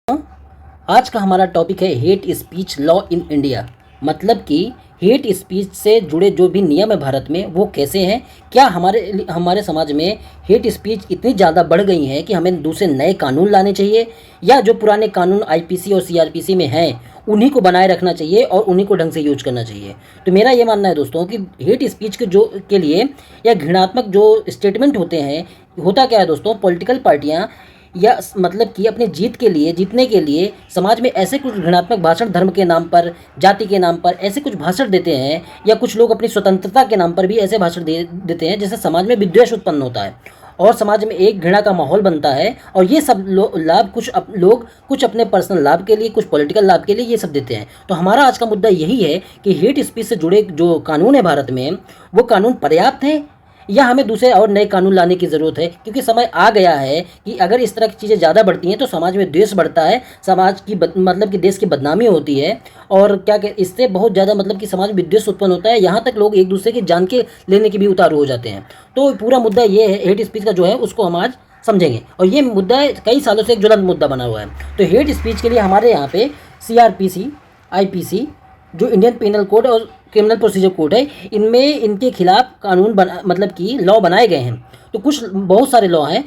आज का हमारा टॉपिक है hate speech law in India. मतलब कि हेट स्पीच से जुड़े जो भी नियम है भारत में वो कैसे हैं। क्या हमारे समाज में हेट स्पीच इतनी ज़्यादा बढ़ गई है कि हमें दूसरे नए कानून लाने चाहिए, या जो पुराने कानून आईपीसी और सीआरपीसी में हैं उन्हीं को बनाए रखना चाहिए और उन्हीं को ढंग से यूज करना चाहिए। तो मेरा ये मानना है दोस्तों कि हेट स्पीच के लिए या घृणात्मक जो स्टेटमेंट होते हैं, होता क्या है दोस्तों, पॉलिटिकल पार्टियाँ या मतलब कि अपने जीतने के लिए समाज में ऐसे कुछ घृणात्मक भाषण, धर्म के नाम पर, जाति के नाम पर ऐसे कुछ भाषण देते हैं, या कुछ लोग अपनी स्वतंत्रता के नाम पर भी ऐसे भाषण देते हैं जिससे समाज में विद्वेष उत्पन्न होता है और समाज में एक घृणा का माहौल बनता है। और ये सब लाभ लोग कुछ अपने पर्सनल लाभ के लिए, कुछ पॉलिटिकल लाभ के लिए ये सब देते हैं। तो हमारा आज का मुद्दा यही है कि हेट स्पीच से जुड़े जो कानून है भारत में, वो कानून पर्याप्त है या हमें दूसरे और नए कानून लाने की ज़रूरत है। क्योंकि समय आ गया है कि अगर इस तरह की चीज़ें ज़्यादा बढ़ती हैं तो समाज में द्वेष बढ़ता है, समाज की मतलब कि देश की बदनामी होती है, और इससे बहुत ज़्यादा मतलब कि समाज में विद्वेष उत्पन्न होता है। यहाँ तक लोग एक दूसरे की जान के लेने के भी उतारू हो जाते हैं। तो पूरा मुद्दा ये है, हेट स्पीच का जो है उसको हम आज समझेंगे, और ये मुद्दा कई सालों से एक ज्वलंत मुद्दा बना हुआ है। तो हेट स्पीच के लिए हमारे यहाँ पे सीआरपीसी, आईपीसी, जो इंडियन पेनल कोड और क्रिमिनल प्रोसीजर कोड है, इनमें इनके खिलाफ कानून मतलब कि लॉ बनाए गए हैं। तो कुछ बहुत सारे लॉ हैं,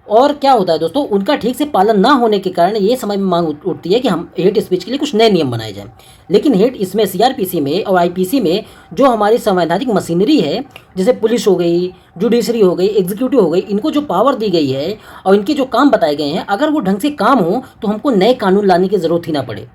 और क्या होता है दोस्तों, उनका ठीक से पालन ना होने के कारण ये समय में मांग उठती है कि हम हेट स्पीच के लिए कुछ नए नियम बनाए जाएं। लेकिन इसमें सीआरपीसी में और आईपीसी में जो हमारी संवैधानिक मशीनरी है, जैसे पुलिस हो गई, जुडिशरी हो गई, एग्जीक्यूटिव हो गई, इनको जो पावर दी गई है और इनके जो काम बताए गए हैं, अगर वो ढंग से काम हो तो हमको नए कानून लाने की ज़रूरत ही ना पड़े।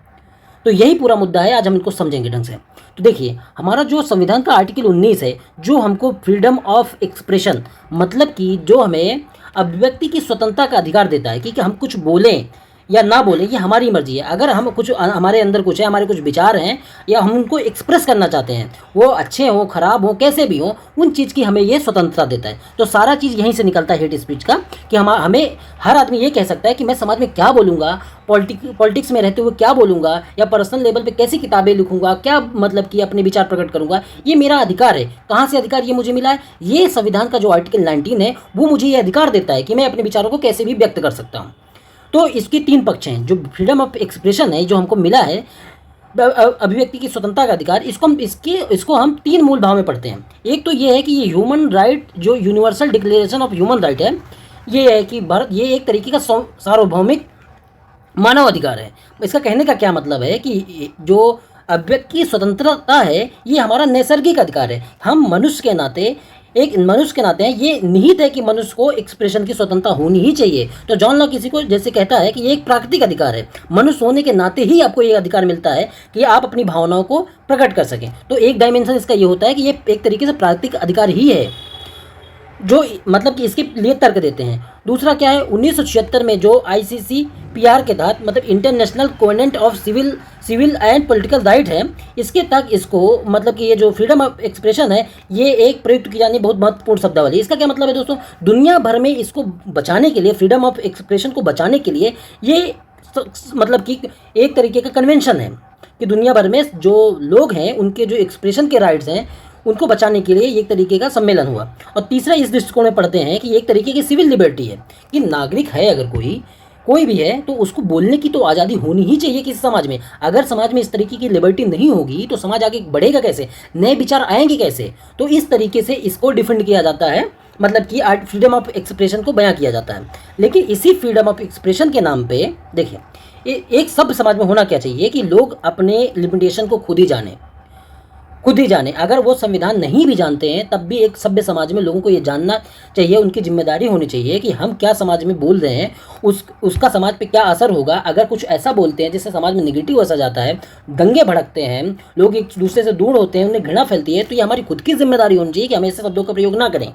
तो यही पूरा मुद्दा है, आज हम इनको समझेंगे ढंग से। तो देखिए, हमारा जो संविधान का आर्टिकल 19 है, जो हमको फ्रीडम ऑफ एक्सप्रेशन, मतलब कि जो हमें अभिव्यक्ति की स्वतंत्रता का अधिकार देता है कि हम कुछ बोलें या ना बोलें, ये हमारी मर्जी है। अगर हम कुछ, हमारे अंदर कुछ है, हमारे कुछ विचार हैं या हम उनको एक्सप्रेस करना चाहते हैं, वो अच्छे हों, खराब हों, कैसे भी हों, उन चीज़ की हमें ये स्वतंत्रता देता है। तो सारा चीज़ यहीं से निकलता है हेट स्पीच का, कि हमें हर आदमी ये कह सकता है कि मैं समाज में क्या बोलूँगा, पॉलिटिक्स में रहते हुए क्या बोलूँगा, या पर्सनल लेवल पे कैसी किताबें लिखूँगा, क्या मतलब कि अपने विचार प्रकट करूँगा, ये मेरा अधिकार है। कहाँ से अधिकार ये मुझे मिला है? ये संविधान का जो आर्टिकल 19 है वो मुझे ये अधिकार देता है कि मैं अपने विचारों को कैसे भी व्यक्त कर सकता हूँ। तो इसके तीन पक्ष हैं। जो फ्रीडम ऑफ एक्सप्रेशन है, जो हमको मिला है, अभिव्यक्ति की स्वतंत्रता का अधिकार, इसको हम तीन मूल भाव में पढ़ते हैं। एक तो ये है कि ये ह्यूमन राइट, जो universal declaration of human right है, ये है कि भारत, ये एक तरीके का सार्वभौमिक मानव अधिकार है। इसका कहने का क्या मतलब है कि जो अभिव्यक्ति की स्वतंत्रता है, ये हमारा नैसर्गिक अधिकार है। हम मनुष्य के नाते हैं, ये निहित है कि मनुष्य को एक्सप्रेशन की स्वतंत्रता होनी ही चाहिए। तो जॉन लॉक किसी को जैसे कहता है कि ये एक प्राकृतिक अधिकार है, मनुष्य होने के नाते ही आपको ये अधिकार मिलता है कि आप अपनी भावनाओं को प्रकट कर सकें। तो एक डायमेंशन इसका ये होता है कि ये एक तरीके से प्राकृतिक अधिकार ही है, जो मतलब कि इसके लिए तर्क देते हैं। दूसरा क्या है, 1976 में जो ICCPR के तहत, मतलब international covenant of civil and political right है, इसके तहत इसको मतलब कि ये जो फ्रीडम ऑफ एक्सप्रेशन है, ये एक प्रयुक्त की जानी बहुत महत्वपूर्ण शब्दावली। इसका क्या मतलब है दोस्तों, दुनिया भर में इसको बचाने के लिए, फ्रीडम ऑफ एक्सप्रेशन को बचाने के लिए, ये मतलब कि एक तरीके का कन्वेंशन है कि दुनिया भर में जो लोग हैं उनके जो एक्सप्रेशन के राइट्स हैं उनको बचाने के लिए एक तरीके का सम्मेलन हुआ। और तीसरा इस दृष्टिकोण में पढ़ते हैं कि एक तरीके की सिविल लिबर्टी है, कि नागरिक है, अगर कोई भी है तो उसको बोलने की तो आज़ादी होनी ही चाहिए किसी समाज में। अगर समाज में इस तरीके की लिबर्टी नहीं होगी तो समाज आगे बढ़ेगा कैसे, नए विचार आएंगे कैसे? तो इस तरीके से इसको डिफेंड किया जाता है, मतलब कि फ्रीडम ऑफ एक्सप्रेशन को बयां किया जाता है। लेकिन इसी फ्रीडम ऑफ एक्सप्रेशन के नाम पे देखिए, एक सब समाज में होना क्या चाहिए कि लोग अपने लिमिटेशन को खुद ही जाने। अगर वो संविधान नहीं भी जानते हैं तब भी एक सभ्य समाज में लोगों को ये जानना चाहिए, उनकी जिम्मेदारी होनी चाहिए कि हम क्या समाज में बोल रहे हैं, उसका समाज पे क्या असर होगा। अगर कुछ ऐसा बोलते हैं जिससे समाज में नेगेटिव असर जाता है, दंगे भड़कते हैं, लोग एक दूसरे से दूर होते हैं, उन्हें घृणा फैलती है, तो ये हमारी खुद की जिम्मेदारी होनी चाहिए कि हम ऐसे शब्दों का प्रयोग ना करें।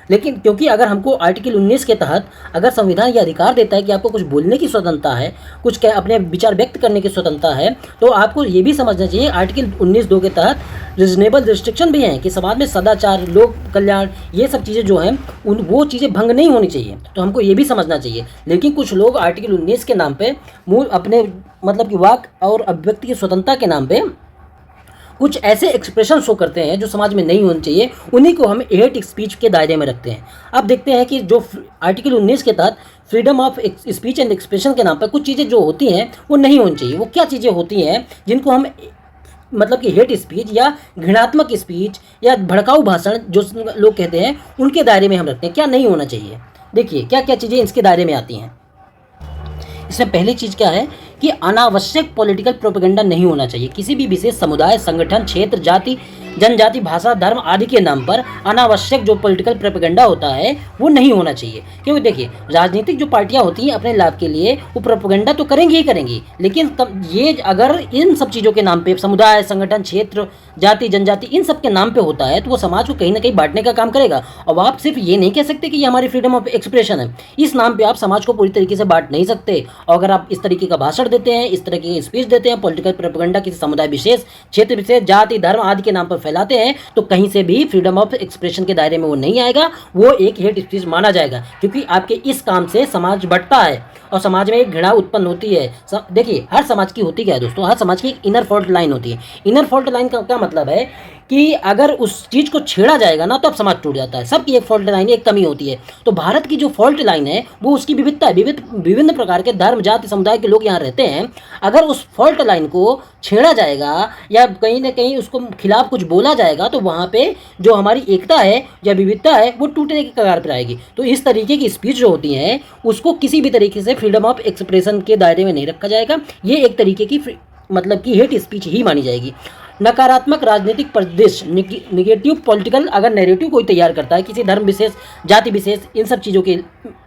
लेकिन क्योंकि अगर हमको आर्टिकल 19 के तहत अगर संविधान ये अधिकार देता है कि आपको कुछ बोलने की स्वतंत्रता है, कुछ अपने विचार व्यक्त करने की स्वतंत्रता है, तो आपको ये भी समझना चाहिए आर्टिकल 19(2) के तहत रिजनेबल रिस्ट्रिक्शन भी हैं कि समाज में सदाचार, लोक कल्याण, ये सब चीज़ें जो हैं वो चीज़ें भंग नहीं होनी चाहिए। तो हमको ये भी समझना चाहिए। लेकिन कुछ लोग आर्टिकल 19 के नाम पर अपने मतलब कि वाक और अभिव्यक्ति की स्वतंत्रता के नाम पर कुछ ऐसे एक्सप्रेशन शो करते हैं जो समाज में नहीं होने चाहिए, उन्हीं को हम हेट स्पीच के दायरे में रखते हैं। अब देखते हैं कि जो आर्टिकल 19 के तहत freedom of speech and expression के नाम पर कुछ चीज़ें जो होती हैं वो नहीं होनी चाहिए। वो क्या चीज़ें होती हैं जिनको हम मतलब कि हेट स्पीच या घृणात्मक स्पीच या भड़काऊ भाषण जो लोग कहते हैं उनके दायरे में हम रखते हैं, क्या नहीं होना चाहिए। देखिए क्या क्या चीज़ें इसके दायरे में आती हैं। इसमें पहली चीज़ क्या है कि अनावश्यक पॉलिटिकल प्रोपेगेंडा नहीं होना चाहिए। किसी भी विशेष समुदाय, संगठन, क्षेत्र, जाति, जनजाति, भाषा, धर्म आदि के नाम पर अनावश्यक जो पॉलिटिकल प्रोपेगेंडा होता है वो नहीं होना चाहिए। क्योंकि देखिए राजनीतिक जो पार्टियां होती हैं अपने लाभ के लिए वो प्रोपेगेंडा तो करेंगी ही करेंगी, लेकिन तब ये अगर इन सब चीज़ों के नाम पे समुदाय, संगठन, क्षेत्र, जाति, जनजाति इन सब के नाम पे होता है तो वो समाज को कहीं ना कहीं बांटने का काम करेगा। और आप सिर्फ ये नहीं कह सकते कि ये हमारी फ्रीडम ऑफ एक्सप्रेशन है, इस नाम पे आप समाज को पूरी तरीके से बांट नहीं सकते। और अगर आप इस तरीके का भाषण देते हैं, इस तरह की स्पीच देते हैं, पॉलिटिकल प्रोपेगेंडा किसी समुदाय विशेष, क्षेत्र विशेष, जाति, धर्म आदि के नाम पर फैलाते हैं तो कहीं से भी फ्रीडम ऑफ एक्सप्रेशन के दायरे में वो नहीं आएगा, वो एक हेट स्पीच माना जाएगा। क्योंकि आपके इस काम से समाज बढ़ता है और समाज में एक घृणा उत्पन्न होती है। देखिए हर समाज की होती क्या है दोस्तों, हर समाज की एक इनर फॉल्ट लाइन होती है। इनर फॉल्ट लाइन का क्या मतलब है कि अगर उस चीज़ को छेड़ा जाएगा ना तो अब समाज टूट जाता है। सबकी एक फॉल्ट लाइन, एक कमी होती है। तो भारत की जो फॉल्ट लाइन है वो उसकी विविधता है, विभिन्न प्रकार के धर्म, जाति, समुदाय के लोग यहाँ रहते हैं। अगर उस फॉल्ट लाइन को छेड़ा जाएगा या कहीं ना कहीं उसको खिलाफ कुछ बोला जाएगा तो वहाँ पे जो हमारी एकता है या विविधता है वो टूटने की कगार पर आएगी। तो इस तरीके की स्पीच जो होती है उसको किसी भी तरीके से फ्रीडम ऑफ एक्सप्रेशन के दायरे में नहीं रखा जाएगा। ये एक तरीके की मतलब कि हेट स्पीच ही मानी जाएगी। नकारात्मक राजनीतिक परिदृश्य, निगेटिव पॉलिटिकल अगर नैरेटिव कोई तैयार करता है किसी धर्म विशेष, जाति विशेष, इन सब चीज़ों के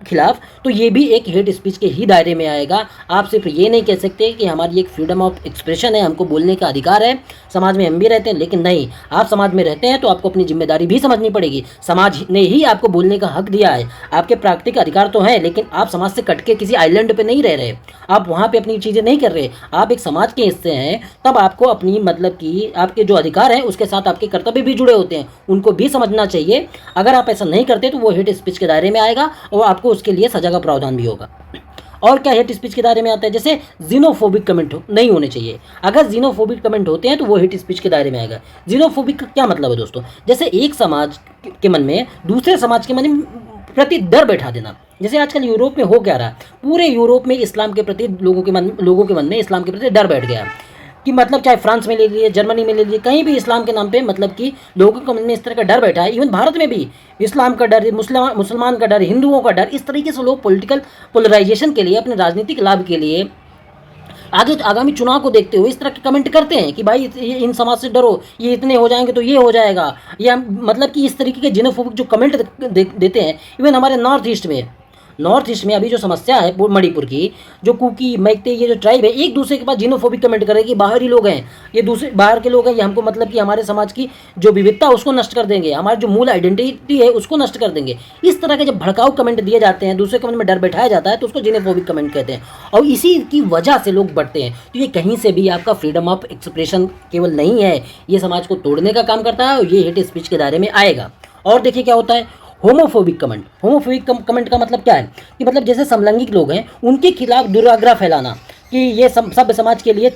खिलाफ तो ये भी एक हेट स्पीच के ही दायरे में आएगा। आप सिर्फ ये नहीं कह सकते कि हमारी एक फ्रीडम ऑफ एक्सप्रेशन है, हमको बोलने का अधिकार है, समाज में हम भी रहते हैं, लेकिन नहीं, आप समाज में रहते हैं तो आपको अपनी जिम्मेदारी भी समझनी पड़ेगी। समाज ने ही आपको बोलने का हक दिया है, आपके प्राकृतिक अधिकार तो हैं, लेकिन आप समाज से कट के किसी आइलैंड पर नहीं रह रहे, आप वहाँ पर अपनी चीज़ें नहीं कर रहे, आप एक समाज के हिस्से हैं। तब आपको अपनी मतलब कि आपके जो अधिकार हैं उसके साथ आपके कर्तव्य भी जुड़े होते हैं, उनको भी समझना चाहिए। अगर आप ऐसा नहीं करते तो वो हेट स्पीच के दायरे में आएगा और आपको उसके लिए सजा का प्रावधान भी होगा। और क्या हेट स्पीच के दायरे में आता है, जैसे जीनोफोबिक कमेंट नहीं होने चाहिए। अगर जीनोफोबिक कमेंट होते हैं तो वो हेट स्पीच के दायरे में आएगा। जीनोफोबिक का क्या मतलब है दोस्तों, जैसे एक समाज के मन में दूसरे समाज के मन में प्रति डर बैठा देना। जैसे आजकल यूरोप में हो क्या रहा है, पूरे यूरोप में इस्लाम के प्रति लोगों के मन में इस्लाम के प्रति डर बैठ गया कि मतलब चाहे फ्रांस में ले लीजिए, जर्मनी में ले लीजिए, कहीं भी इस्लाम के नाम पे मतलब कि लोगों के मन में इस तरह का डर बैठा है। इवन भारत में भी इस्लाम का डर, मुसलमान का डर, हिंदुओं का डर, इस तरीके से लोग पॉलिटिकल पोलराइजेशन के लिए, अपने राजनीतिक लाभ के लिए आगामी चुनाव को देखते हुए इस तरह के कमेंट करते हैं कि भाई इन समाज से डरो, ये इतने हो जाएंगे तो ये हो जाएगा, या मतलब कि इस तरीके के जिनोफोबिक जो कमेंट देते हैं। इवन हमारे नॉर्थ ईस्ट में अभी जो समस्या है वो मणिपुर की, जो कुकी, मैते, ये जो ट्राइब है एक दूसरे के पास जिनोफोबिक कमेंट कर रहे हैं कि बाहरी लोग हैं, ये दूसरे बाहर के लोग हैं, ये हमको मतलब कि हमारे समाज की जो विविधता उसको नष्ट कर देंगे, हमारी जो मूल आइडेंटिटी है उसको नष्ट कर देंगे। इस तरह के जब भड़काऊ कमेंट दिए जाते हैं, दूसरे कमेंट में डर बैठाया जाता है तो उसको जिनोफोबिक कमेंट कहते हैं। और इसी की वजह से लोग बढ़ते हैं। तो ये कहीं से भी आपका फ्रीडम ऑफ एक्सप्रेशन केवल नहीं है, ये समाज को तोड़ने का काम करता है और ये हेट स्पीच के दायरे में आएगा। और देखिए क्या होता है, होमोफोबिक कमेंट का मतलब क्या है कि मतलब जैसे समलैंगिक लोग हैं उनके खिलाफ दुराग्रह फैलाना कि ये सब समाज के लिए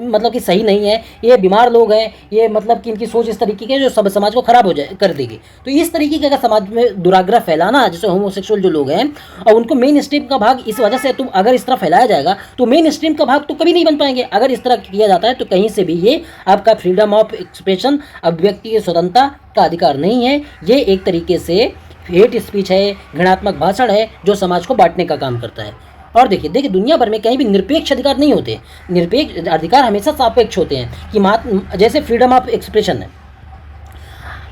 मतलब कि सही नहीं है, ये बीमार लोग हैं, ये मतलब कि इनकी सोच इस तरीके की जो सब समाज को खराब कर देगी। तो इस तरीके का समाज में दुराग्रह फैलाना, जैसे होमोसेक्सुअल जो लोग हैं और उनको मेन स्ट्रीम का भाग इस वजह से, तुम अगर इस तरह फैलाया जाएगा तो मेन स्ट्रीम का भाग तो कभी नहीं बन पाएंगे। अगर इस तरह किया जाता है तो कहीं से भी ये आपका फ्रीडम ऑफ एक्सप्रेशन, अभिव्यक्ति की स्वतंत्रता का अधिकार नहीं है। ये एक तरीके से हेट स्पीच है, घृणात्मक भाषण है जो समाज को बांटने का काम करता है। और देखिए दुनिया भर में कहीं भी निरपेक्ष अधिकार नहीं होते, निरपेक्ष अधिकार हमेशा सापेक्ष होते हैं कि जैसे फ्रीडम ऑफ एक्सप्रेशन है,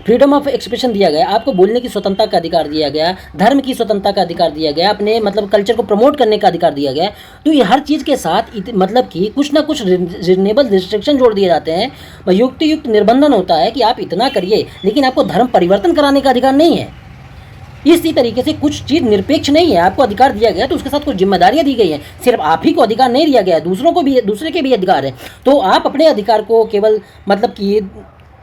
फ्रीडम ऑफ एक्सप्रेशन दिया गया, आपको बोलने की स्वतंत्रता का अधिकार दिया गया, धर्म की स्वतंत्रता का अधिकार दिया गया, अपने मतलब कल्चर को प्रमोट करने का अधिकार दिया गया। तो ये हर चीज़ के साथ मतलब कि कुछ ना कुछ रिजनेबल रिस्ट्रिक्शन जोड़ दिए जाते हैं, युक्त निर्बंधन होता है कि आप इतना करिए, लेकिन आपको धर्म परिवर्तन कराने का अधिकार नहीं है। इसी तरीके से कुछ चीज़ निरपेक्ष नहीं है, आपको अधिकार दिया गया तो उसके साथ कुछ जिम्मेदारियां दी गई हैं। सिर्फ आप ही को अधिकार नहीं दिया गया है, दूसरे के भी अधिकार है। तो आप अपने अधिकार को केवल मतलब कि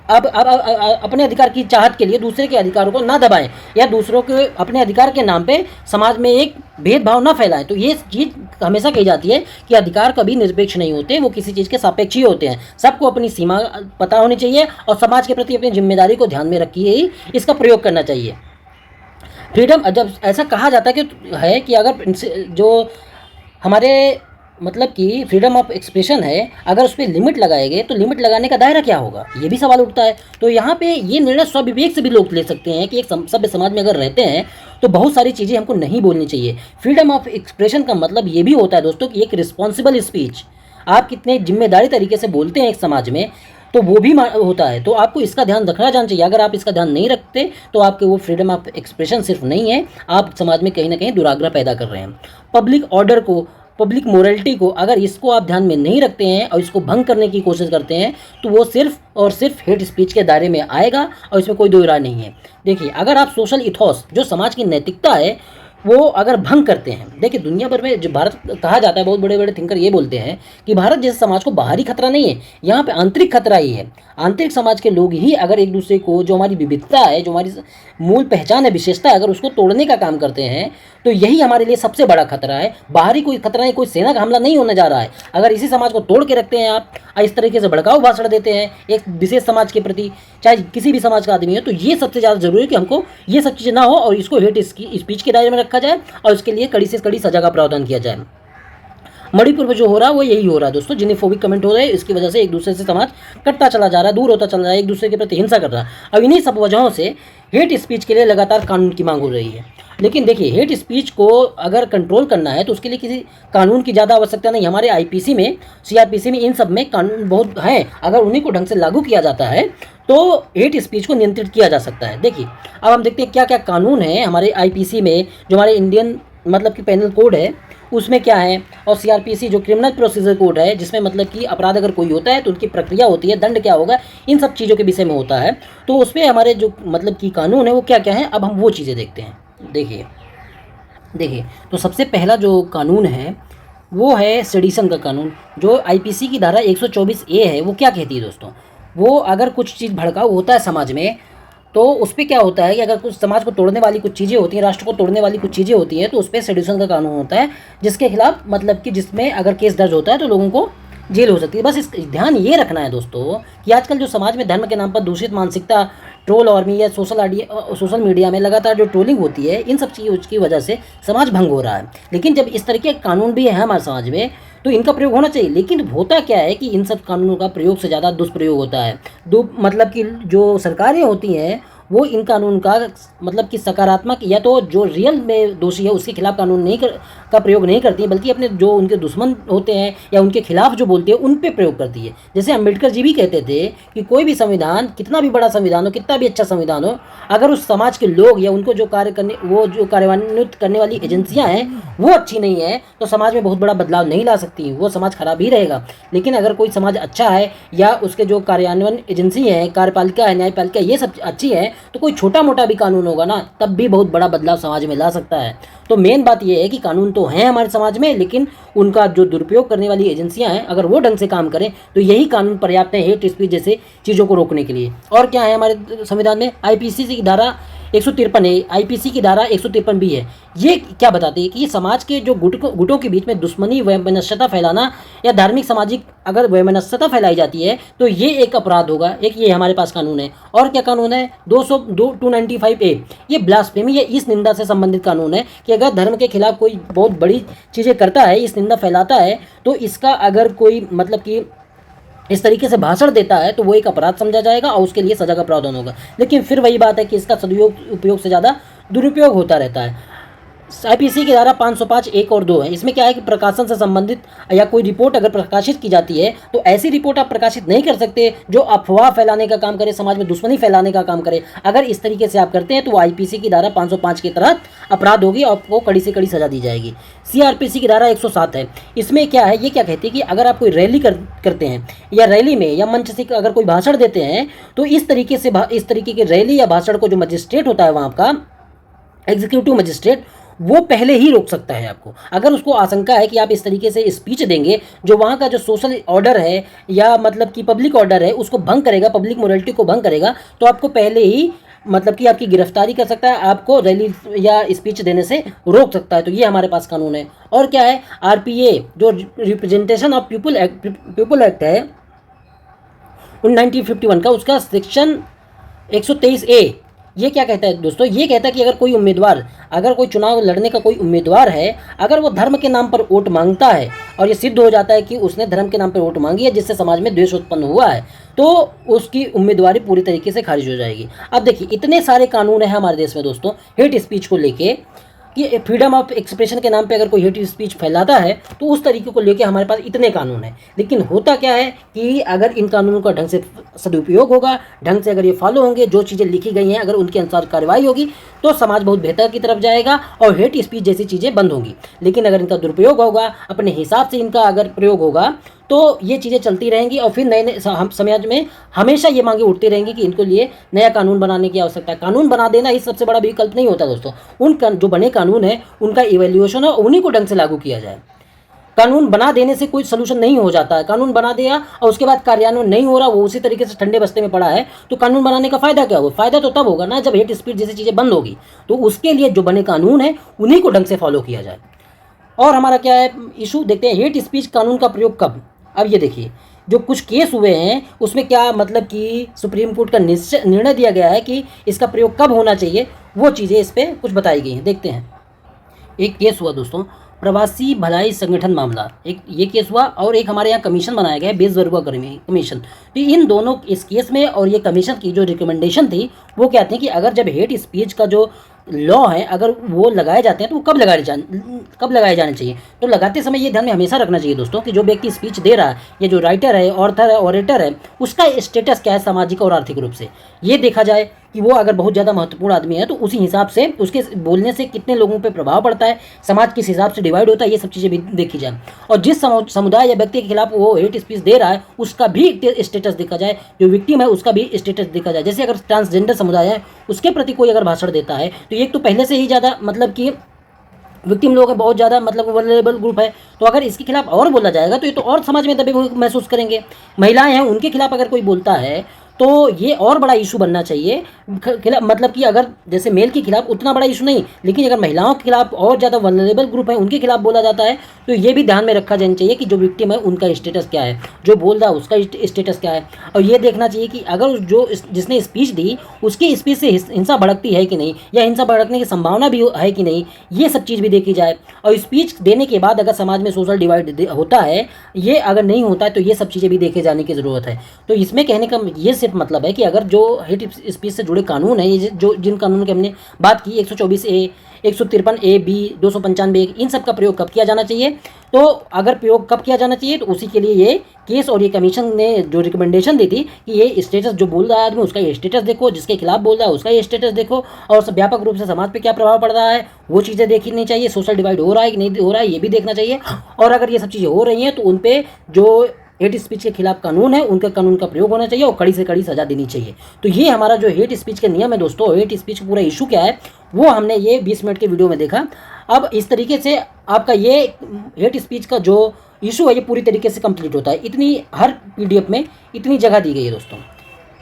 अब अपने अधिकार की चाहत के लिए दूसरे के अधिकारों को ना दबाएं या दूसरों के अपने अधिकार के नाम पे समाज में एक भेदभाव ना फैलाएं। तो ये चीज़ हमेशा कही जाती है कि अधिकार कभी निरपेक्ष नहीं होते, वो किसी चीज़ के सापेक्ष ही होते हैं। सबको अपनी सीमा पता होनी चाहिए और समाज के प्रति अपनी जिम्मेदारी को ध्यान में रखिए ही इसका प्रयोग करना चाहिए। फ्रीडम जब ऐसा कहा जाता है कि अगर जो हमारे मतलब कि फ्रीडम ऑफ एक्सप्रेशन है, अगर उस पर लिमिट लगाएंगे तो लिमिट लगाने का दायरा क्या होगा, ये भी सवाल उठता है। तो यहाँ पे ये निर्णय स्वविवेक से भी लोग ले सकते हैं कि एक सभ्य समाज में अगर रहते हैं तो बहुत सारी चीज़ें हमको नहीं बोलनी चाहिए। फ्रीडम ऑफ एक्सप्रेशन का मतलब ये भी होता है दोस्तों कि एक रिस्पॉन्सिबल स्पीच, आप कितने जिम्मेदारी तरीके से बोलते हैं एक समाज में, तो वो भी होता है। तो आपको इसका ध्यान रखना जाना चाहिए। अगर आप इसका ध्यान नहीं रखते तो आपके वो फ्रीडम ऑफ एक्सप्रेशन सिर्फ नहीं है, आप समाज में कहीं ना कहीं दुराग्रह पैदा कर रहे हैं। पब्लिक ऑर्डर को, पब्लिक मोरलिटी को अगर इसको आप ध्यान में नहीं रखते हैं और इसको भंग करने की कोशिश करते हैं तो वो सिर्फ और सिर्फ हेट स्पीच के दायरे में आएगा और इसमें कोई दो राय नहीं है। देखिए, अगर आप सोशल इथोस, जो समाज की नैतिकता है, वो अगर भंग करते हैं, देखिए दुनिया भर में जो भारत कहा जाता है, बहुत बड़े बड़े थिंकर ये बोलते हैं कि भारत जैसे समाज को बाहरी खतरा नहीं है, यहाँ पे आंतरिक खतरा ही है। आंतरिक समाज के लोग ही अगर एक दूसरे को, जो हमारी विविधता है, जो हमारी मूल पहचान है, विशेषता है, अगर उसको तोड़ने का काम करते हैं तो यही हमारे लिए सबसे बड़ा खतरा है। बाहरी कोई खतरा नहीं, कोई सेना का हमला नहीं होने जा रहा है। अगर इसी समाज को तोड़ के रखते हैं आप, इस तरीके से भड़काऊ भाषण देते हैं एक विशेष समाज के प्रति, चाहे किसी भी समाज का आदमी हो, तो ये सबसे ज़्यादा जरूरी है कि हमको ये सब चीज़ें ना हो और इसको हेट स्पीच के दायरे में रखा जाए और इसके लिए कड़ी से कड़ी सजा का प्रावधान किया जाए। मणिपुर में जो हो रहा है वो यही हो रहा है दोस्तों, जिनेफोबिक कमेंट हो रहे हैं, इसकी वजह से एक दूसरे से समाज कटता चला जा रहा है, दूर होता चला जा रहा है, एक दूसरे के प्रति हिंसा कर रहा है। अब इन्हीं सब वजहों से हेट स्पीच के लिए लगातार कानून की मांग हो रही है। लेकिन देखिए, हेट स्पीच को अगर कंट्रोल करना है तो उसके लिए किसी कानून की ज़्यादा आवश्यकता नहीं। हमारे आईपीसी में, सीआरपीसी में, इन सब में कानून बहुत हैं। अगर उन्हीं को ढंग से लागू किया जाता है तो हेट स्पीच को नियंत्रित किया जा सकता है। देखिए, अब हम देखते हैं क्या क्या कानून है हमारे आईपीसी में, जो हमारे इंडियन मतलब कि पेनल कोड है उसमें क्या है, और सीआरपीसी जो क्रिमिनल प्रोसीजर कोड है, जिसमें मतलब कि अपराध अगर कोई होता है तो उनकी प्रक्रिया होती है, दंड क्या होगा, इन सब चीज़ों के विषय में होता है। तो उसमें हमारे जो मतलब कि कानून है वो क्या क्या है, अब हम वो चीज़ें देखते हैं। देखिए, तो सबसे पहला जो कानून है वो है सेडिशन का कानून, जो आईपीसी की धारा 124A है। वो क्या कहती है दोस्तों, वो अगर कुछ चीज़ भड़काऊ होता है समाज में तो उस पर क्या होता है कि अगर कुछ समाज को तोड़ने वाली कुछ चीज़ें होती हैं, राष्ट्र को तोड़ने वाली कुछ चीज़ें होती हैं, तो उस पर सेडिशन का कानून होता है, जिसके खिलाफ मतलब कि जिसमें अगर केस दर्ज होता है तो लोगों को जेल हो सकती है। बस इस ध्यान ये रखना है दोस्तों कि आजकल जो समाज में धर्म के नाम पर दूषित मानसिकता, ट्रोल आर्मी या सोशल मीडिया में लगातार जो ट्रोलिंग होती है, इन सब चीज़ों की वजह से समाज भंग हो रहा है। लेकिन जब इस तरह के कानून भी है हमारे समाज में तो इनका प्रयोग होना चाहिए। लेकिन होता क्या है कि इन सब कानूनों का प्रयोग से ज़्यादा दुष्प्रयोग होता है। मतलब कि जो सरकारें होती हैं वो इन कानून का मतलब कि सकारात्मक, या तो जो रियल में दोषी है उसके खिलाफ कानून का प्रयोग नहीं करती है, बल्कि अपने जो उनके दुश्मन होते हैं या उनके खिलाफ जो बोलते हैं उन पे प्रयोग करती है। जैसे अम्बेडकर जी भी कहते थे कि कोई भी संविधान, कितना भी बड़ा संविधान हो, कितना भी अच्छा संविधान हो, अगर उस समाज के लोग या उनको जो कार्यान्वित करने वाली एजेंसियाँ हैं वो अच्छी नहीं है तो समाज में बहुत बड़ा बदलाव नहीं ला सकती, वो समाज खराब ही रहेगा। लेकिन अगर कोई समाज अच्छा है या उसके जो कार्यान्वयन एजेंसी है, कार्यपालिका है, न्यायपालिका, ये सब अच्छी है, तो कोई छोटा मोटा भी कानून होगा ना तब भी बहुत बड़ा बदलाव समाज में ला सकता है। तो मेन बात यह है कि कानून तो हैं हमारे समाज में, लेकिन उनका जो दुरुपयोग करने वाली एजेंसियां हैं अगर वो ढंग से काम करें तो यही कानून पर्याप्त है हेट स्पीच जैसे चीज़ों को रोकने के लिए। और क्या है हमारे संविधान में, आईपीसी की धारा 153 है, आईपीसी की धारा 153 भी है। ये क्या बताती है कि ये समाज के जो गुटों के बीच में दुश्मनी, वैमनस्यता फैलाना या धार्मिक सामाजिक अगर वैमनस्यता फैलाई जाती है तो ये एक अपराध होगा। एक ये हमारे पास कानून है। और क्या कानून है, 295A, ये ब्लास्फेमी या इस निंदा से संबंधित कानून है कि अगर धर्म के खिलाफ कोई बहुत बड़ी चीज़ें करता है, इस निंदा फैलाता है, तो इसका अगर कोई मतलब कि इस तरीके से भाषण देता है तो वो एक अपराध समझा जाएगा और उसके लिए सजा का प्रावधान होगा। लेकिन फिर वही बात है कि इसका सदुपयोग उपयोग से ज़्यादा दुरुपयोग होता रहता है। आईपीसी की धारा 505 1 और 2 है। इसमें क्या है कि प्रकाशन से संबंधित या कोई रिपोर्ट अगर प्रकाशित की जाती है तो ऐसी रिपोर्ट आप प्रकाशित नहीं कर सकते जो अफवाह फैलाने का काम करे, समाज में दुश्मनी फैलाने का काम करे। अगर इस तरीके से आप करते हैं तो आईपीसी की धारा 505 के तहत अपराध होगी और आपको कड़ी से कड़ी सजा दी जाएगी। सीआरपीसी की धारा 107 है। इसमें क्या है, ये क्या कहती है कि अगर आप कोई रैली करते हैं या रैली में या मंच से अगर कोई भाषण देते हैं तो इस तरीके के रैली या भाषण को जो मजिस्ट्रेट होता है वहाँ का एग्जीक्यूटिव मजिस्ट्रेट, वो पहले ही रोक सकता है आपको। अगर उसको आशंका है कि आप इस तरीके से स्पीच देंगे जो वहाँ का जो सोशल ऑर्डर है या मतलब कि पब्लिक ऑर्डर है उसको भंग करेगा, पब्लिक मोरलिटी को भंग करेगा, तो आपको पहले ही मतलब कि आपकी गिरफ्तारी कर सकता है, आपको रैली या स्पीच देने से रोक सकता है। तो ये हमारे पास कानून है। और क्या है, आरपीए जो रिप्रेजेंटेशन ऑफ पीपुल एक्ट है 1951 का, उसका सेक्शन 123A, ये क्या कहता है दोस्तों, ये कहता है कि अगर कोई चुनाव लड़ने का कोई उम्मीदवार है, अगर वो धर्म के नाम पर वोट मांगता है और ये सिद्ध हो जाता है कि उसने धर्म के नाम पर वोट मांगी है जिससे समाज में द्वेष उत्पन्न हुआ है, तो उसकी उम्मीदवारी पूरी तरीके से खारिज हो जाएगी। अब देखिए इतने सारे कानून हैं हमारे देश में दोस्तों हेट स्पीच को लेके, कि फ्रीडम ऑफ एक्सप्रेशन के नाम पे अगर कोई हेट स्पीच फैलाता है तो उस तरीके को लेके हमारे पास इतने कानून हैं। लेकिन होता क्या है कि अगर इन कानूनों का ढंग से सदुपयोग होगा, ढंग से अगर ये फॉलो होंगे, जो चीज़ें लिखी गई हैं अगर उनके अनुसार कार्रवाई होगी तो समाज बहुत बेहतर की तरफ जाएगा और हेट स्पीच जैसी चीज़ें बंद होंगी। लेकिन अगर इनका दुरुपयोग होगा, अपने हिसाब से इनका अगर प्रयोग होगा, तो ये चीज़ें चलती रहेंगी और फिर नए नए समाज में हमेशा ये मांगे उठती रहेंगी कि इनको लिए नया कानून बनाने की आवश्यकता है। कानून बना देना ही सबसे बड़ा विकल्प नहीं होता दोस्तों। जो बने कानून है उनका इवैल्यूएशन हो, उन्हीं को ढंग से लागू किया जाए। कानून बना देने से कोई सोल्यूशन नहीं हो जाता है। कानून बना दिया और उसके बाद कार्यान्वयन नहीं हो रहा, वो उसी तरीके से ठंडे बस्ते में पड़ा है, तो कानून बनाने का फायदा क्या होगा? फायदा तो तब होगा ना जब हेट स्पीच जैसी चीज़ें बंद होगी। तो उसके लिए जो बने कानून है उन्हीं को ढंग से फॉलो किया जाए। और हमारा क्या है इशू, देखते हैं हेट स्पीच कानून का प्रयोग कब। अब ये देखिए जो कुछ केस हुए हैं उसमें क्या मतलब कि सुप्रीम कोर्ट का निर्णय दिया गया है कि इसका प्रयोग कब होना चाहिए, वो चीज़ें इस पर कुछ बताई गई हैं। देखते हैं। एक केस हुआ दोस्तों प्रवासी भलाई संगठन मामला, एक ये केस हुआ और एक हमारे यहाँ कमीशन बनाया गया है बेजबरुआ कमीशन। तो इन दोनों इस केस में और ये कमीशन की जो रिकमेंडेशन थी वो क्या थी कि अगर जब हेट स्पीच का जो लॉ है अगर वो लगाए जाते हैं तो वो कब लगाए जाने चाहिए। तो लगाते समय ये ध्यान में हमेशा रखना चाहिए दोस्तों कि जो व्यक्ति स्पीच दे रहा है, ये जो राइटर है, ऑथर है, ऑरेटर है, उसका स्टेटस क्या है सामाजिक और आर्थिक रूप से, ये देखा जाए कि वो अगर बहुत ज़्यादा महत्वपूर्ण आदमी है तो उसी हिसाब से उसके बोलने से कितने लोगों पे प्रभाव पड़ता है, समाज किस हिसाब से डिवाइड होता है, ये सब चीज़ें भी देखी जाए। और जिस समुदाय या व्यक्ति के खिलाफ वो हेट स्पीच दे रहा है उसका भी स्टेटस देखा जाए, जो विक्टिम है उसका भी स्टेटस देखा जाए। जैसे अगर ट्रांसजेंडर समुदाय है उसके प्रति कोई अगर भाषण देता है तो एक तो पहले से ही ज़्यादा मतलब कि विक्टिम लोग हैं, बहुत ज़्यादा मतलब वल्नरेबल ग्रुप है, तो अगर इसके खिलाफ और बोला जाएगा तो ये तो और समाज में दबे हुए महसूस करेंगे। महिलाएं हैं उनके खिलाफ अगर कोई बोलता है तो ये और बड़ा इशू बनना चाहिए। मतलब कि अगर जैसे मेल के खिलाफ उतना बड़ा इशू नहीं, लेकिन अगर महिलाओं के खिलाफ और ज़्यादा वल्नरेबल ग्रुप है उनके खिलाफ बोला जाता है तो ये भी ध्यान में रखा जाना चाहिए कि जो विक्टिम है उनका स्टेटस क्या है, जो बोल रहा है उसका स्टेटस क्या है। और ये देखना चाहिए कि अगर जो जिसने स्पीच दी उसकी स्पीच से हिंसा भड़कती है कि नहीं, या हिंसा भड़कने की संभावना भी है कि नहीं, ये सब चीज़ भी देखी जाए। और स्पीच देने के बाद अगर समाज में सोशल डिवाइड होता है, ये अगर नहीं होता है तो ये सब चीज़ें भी देखे जाने की ज़रूरत है। तो इसमें कहने का ये सिर्फ मतलब है कि अगर जो हेट स्पीच से जुड़े कानून हैं, ये जो जिन कानूनों की हमने बात की 124A, 153A, B, 295A, इन सब का प्रयोग कब किया जाना चाहिए, तो अगर प्रयोग कब किया जाना चाहिए तो उसी के लिए ये केस और ये कमीशन ने जो रिकमेंडेशन दी थी कि ये स्टेटस जो बोल रहा है आदमी उसका ये स्टेटस देखो, जिसके खिलाफ बोल रहा है उसका ये स्टेटस देखो, और सब व्यापक रूप से समाज पे क्या प्रभाव पड़ रहा है वो चीज़ें देखनी चाहिए। सोशल डिवाइड हो रहा है कि नहीं हो रहा है ये भी देखना चाहिए। और अगर ये सब चीज़ें हो रही हैं तो उन पर जो हेट स्पीच के खिलाफ कानून है उनके कानून का प्रयोग होना चाहिए और कड़ी से कड़ी सजा देनी चाहिए। तो ये हमारा जो हेट स्पीच के नियम है दोस्तों, हेट स्पीच का पूरा इशू क्या है वो हमने ये 20 मिनट के वीडियो में देखा। अब इस तरीके से आपका ये हेट स्पीच का जो इशू है ये पूरी तरीके से कंप्लीट होता है। इतनी हर PDF में इतनी जगह दी गई है दोस्तों,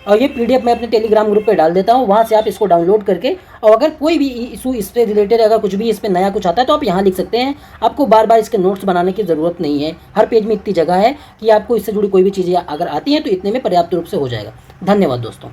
और ये PDF मैं अपने टेलीग्राम ग्रुप पे डाल देता हूँ, वहाँ से आप इसको डाउनलोड करके, और अगर कोई भी इशू इससे रिलेटेड अगर कुछ भी इस पर नया कुछ आता है तो आप यहाँ लिख सकते हैं। आपको बार बार इसके नोट्स बनाने की ज़रूरत नहीं है। हर पेज में इतनी जगह है कि आपको इससे जुड़ी कोई भी चीज़ें अगर आती हैं तो इतने में पर्याप्त रूप से हो जाएगा। धन्यवाद दोस्तों।